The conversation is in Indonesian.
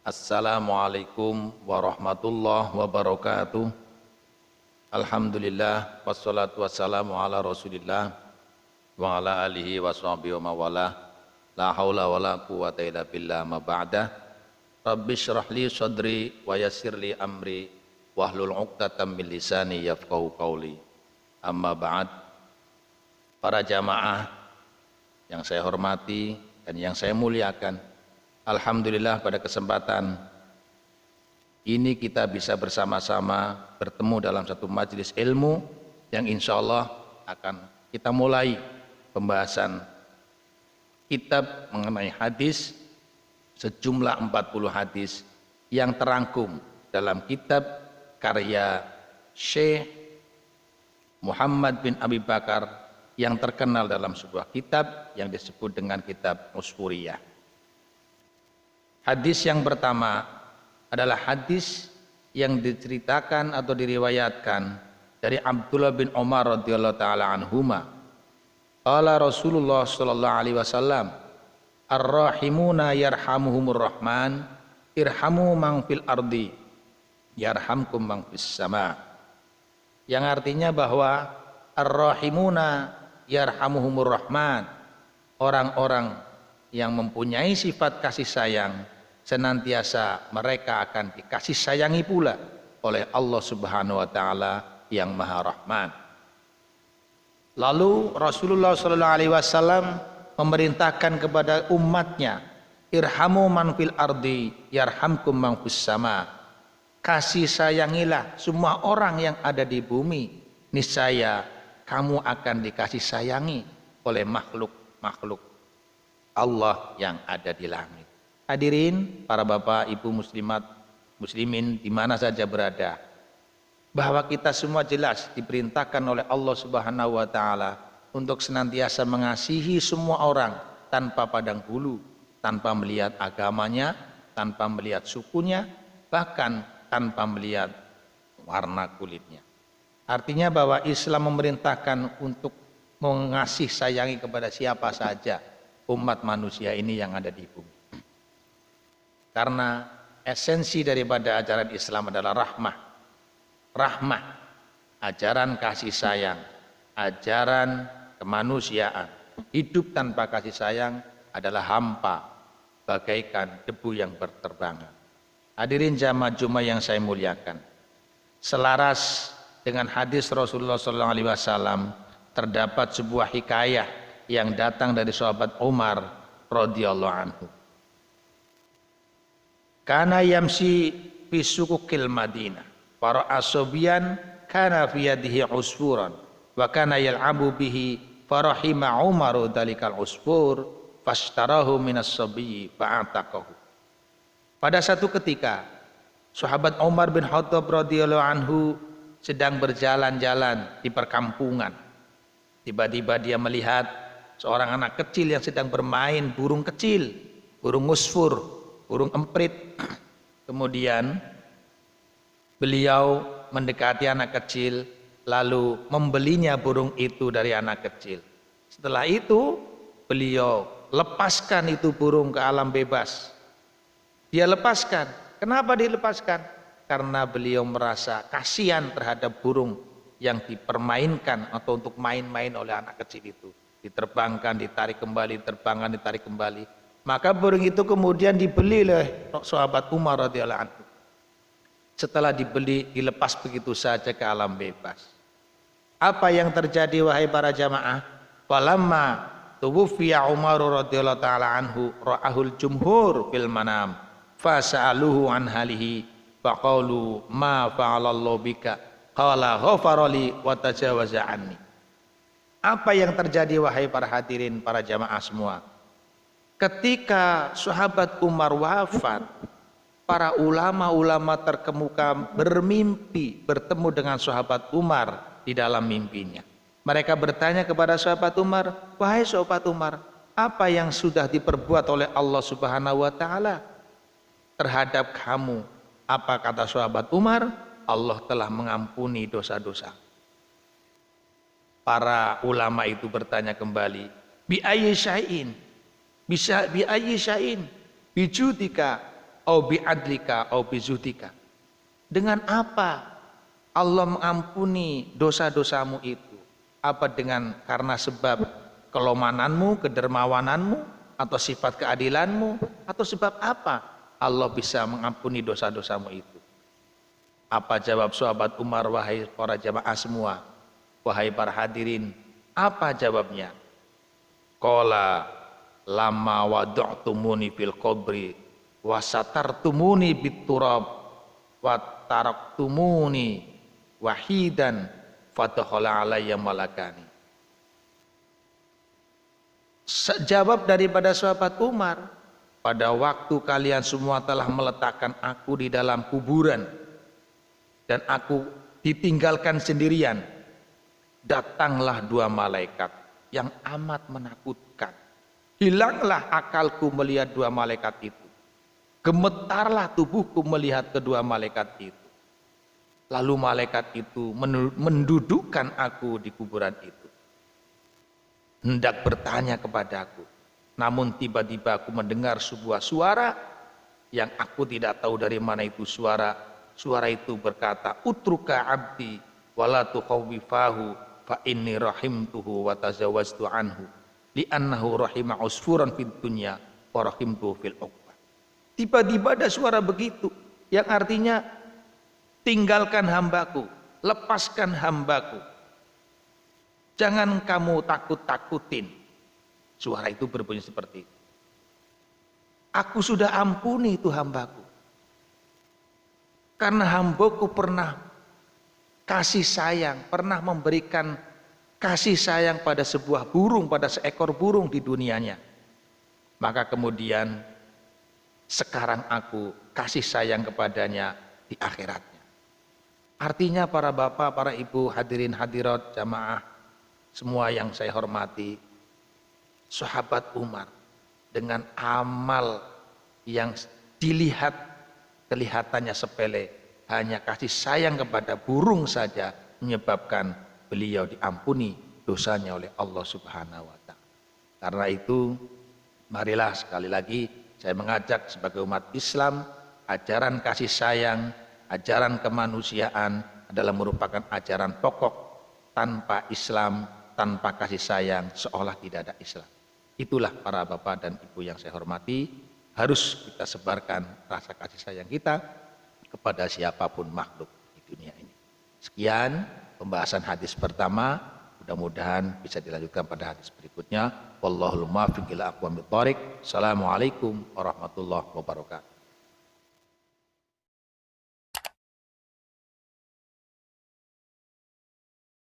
Assalamualaikum warahmatullahi wabarakatuh. Alhamdulillah wassalatu wassalamu ala Rasulillah wa ala alihi wa sahbihi wa mawalah. La haula wa la quwata illa billah ma ba'da. Rabbi syrah li sadri wa yassir li amri wahlul 'uqdatam min lisani yafqahu qawli. Amma ba'd. Para jamaah yang saya hormati dan yang saya muliakan, alhamdulillah pada kesempatan ini kita bisa bersama-sama bertemu dalam satu majelis ilmu yang insya Allah akan kita mulai pembahasan kitab mengenai hadis sejumlah 40 hadis yang terangkum dalam kitab karya Syekh Muhammad bin Abi Bakar yang terkenal dalam sebuah kitab yang disebut dengan kitab Usfuriyah. Hadis yang pertama adalah hadis yang diceritakan atau diriwayatkan dari Abdullah bin Umar radhiyallahu taala anhuma. Qala Rasulullah sallallahu alaihi wasallam, "Ar-rahimuna yarhamuhumur rahman, irhamu man fil ardi, yarhamkum man fis sama." Yang artinya bahwa ar-rahimuna yarhamuhumur rahman, orang-orang yang mempunyai sifat kasih sayang senantiasa mereka akan dikasih sayangi pula oleh Allah Subhanahu wa taala yang Maha Rahman. Lalu Rasulullah sallallahu alaihi wasallam memerintahkan kepada umatnya, irhamu man fil ardi yarhamkum man fis sama. Kasih sayangilah semua orang yang ada di bumi, niscaya kamu akan dikasih sayangi oleh makhluk-makhluk Allah yang ada di langit. Hadirin para bapak ibu muslimat muslimin di mana saja berada, bahwa kita semua jelas diperintahkan oleh Allah Subhanahu wa taala untuk senantiasa mengasihi semua orang tanpa pandang bulu, tanpa melihat agamanya, tanpa melihat sukunya, bahkan tanpa melihat warna kulitnya. Artinya bahwa Islam memerintahkan untuk mengasih sayangi kepada siapa saja umat manusia ini yang ada di bumi. Karena esensi daripada ajaran Islam adalah rahmah, ajaran kasih sayang, ajaran kemanusiaan. Hidup tanpa kasih sayang adalah hampa, bagaikan debu yang berterbangan. Hadirin jamaah Jumat yang saya muliakan, selaras dengan hadis Rasulullah SAW terdapat sebuah hikayah yang datang dari sahabat Umar radhiyallahu anhu. Kana yamsi fi suqil Madinah, para asobian kana fi yadihi usfuran wa kana yal'abu bihi farahima Umaru dalikal usfur fashtarahu minas sabiyyi fa'ataqahu. Pada satu ketika sahabat Umar bin Khattab radhiyallahu anhu sedang berjalan-jalan di perkampungan. Tiba-tiba dia melihat seorang anak kecil yang sedang bermain burung kecil, burung usfur, burung emprit. Kemudian beliau mendekati anak kecil lalu membelinya burung itu dari anak kecil. Setelah itu beliau lepaskan itu burung ke alam bebas. Dia lepaskan. Kenapa dilepaskan? Karena beliau merasa kasihan terhadap burung yang dipermainkan atau untuk main-main oleh anak kecil itu. Diterbangkan, ditarik kembali, diterbangkan, ditarik kembali. Maka burung itu kemudian dibeli oleh sahabat Umar radhiyallahu anhu. Setelah dibeli, dilepas begitu saja ke alam bebas. Apa yang terjadi wahai para jamaah? Falamma tuwfiya Umar radhiyallahu taala anhu ra'ahul jumhur fil manam fasa'aluhu an halihi faqalu ma fa'alallahu bika qala ghafara li wa tajawaza anni. Apa yang terjadi wahai para hadirin, para jamaah semua? Ketika sahabat Umar wafat, para ulama-ulama terkemuka bermimpi bertemu dengan sahabat Umar di dalam mimpinya. Mereka bertanya kepada sahabat Umar, "Wahai sahabat Umar, apa yang sudah diperbuat oleh Allah Subhanahu wa taala terhadap kamu?" Apa kata sahabat Umar? Allah telah mengampuni dosa-dosa. Para ulama itu bertanya kembali, "Bi ayyi syai'in?" Bisa bi ayyi syai'in? Bijudika au bi'adlika au bizuhdika. Dengan apa Allah mengampuni dosa-dosamu itu? Apa dengan karena sebab kelomananmu, kedermawananmu, atau sifat keadilanmu, atau sebab apa Allah bisa mengampuni dosa-dosamu itu? Apa jawab sahabat Umar, wahai para jamaah semua, wahai para hadirin? Apa jawabnya? Qala lama wada'tumuni fil qabri wa satartumuni bit turab wa taraktumuni wahidan fadakhala alayya malakani. Jawab daripada sahabat Umar, pada waktu kalian semua telah meletakkan aku di dalam kuburan dan aku ditinggalkan sendirian, datanglah dua malaikat yang amat menakutkan. Hilanglah akalku melihat dua malaikat itu. Gemetarlah tubuhku melihat kedua malaikat itu. Lalu malaikat itu mendudukkan aku di kuburan itu. Hendak bertanya kepadaku. Namun tiba-tiba aku mendengar sebuah suara yang aku tidak tahu dari mana itu suara. Suara itu berkata, "Utruka abdi wala tukhawwifahu fa inni rahimtuhu wa tazawwaztu anhu li'annahu rahima usfuran fid dunya wa rahimtuhu fil uqbah." Tiba-tiba ada suara begitu yang artinya tinggalkan hambaku, lepaskan hambaku. Jangan kamu takut-takutin. Suara itu berbunyi seperti itu. Aku sudah ampuni itu hambaku. Karena hambaku pernah kasih sayang, pernah memberikan kasih sayang pada sebuah burung, pada seekor burung di dunianya. Maka kemudian sekarang aku kasih sayang kepadanya di akhiratnya. Artinya para bapak, para ibu, hadirin hadirat, jamaah, semua yang saya hormati, sahabat Umar dengan amal yang dilihat kelihatannya sepele, hanya kasih sayang kepada burung saja menyebabkan beliau diampuni dosanya oleh Allah Subhanahu wa Ta'ala. Karena itu, marilah sekali lagi saya mengajak sebagai umat Islam, ajaran kasih sayang, ajaran kemanusiaan adalah merupakan ajaran pokok. Tanpa Islam, tanpa kasih sayang, seolah tidak ada Islam. Itulah para bapak dan ibu yang saya hormati, harus kita sebarkan rasa kasih sayang kita kepada siapapun makhluk di dunia ini. Sekian pembahasan hadis pertama, mudah-mudahan bisa dilanjutkan pada hadis berikutnya. Wallahul muwaffiq ila aqwamit thoriq. Assalamualaikum warahmatullahi wabarakatuh.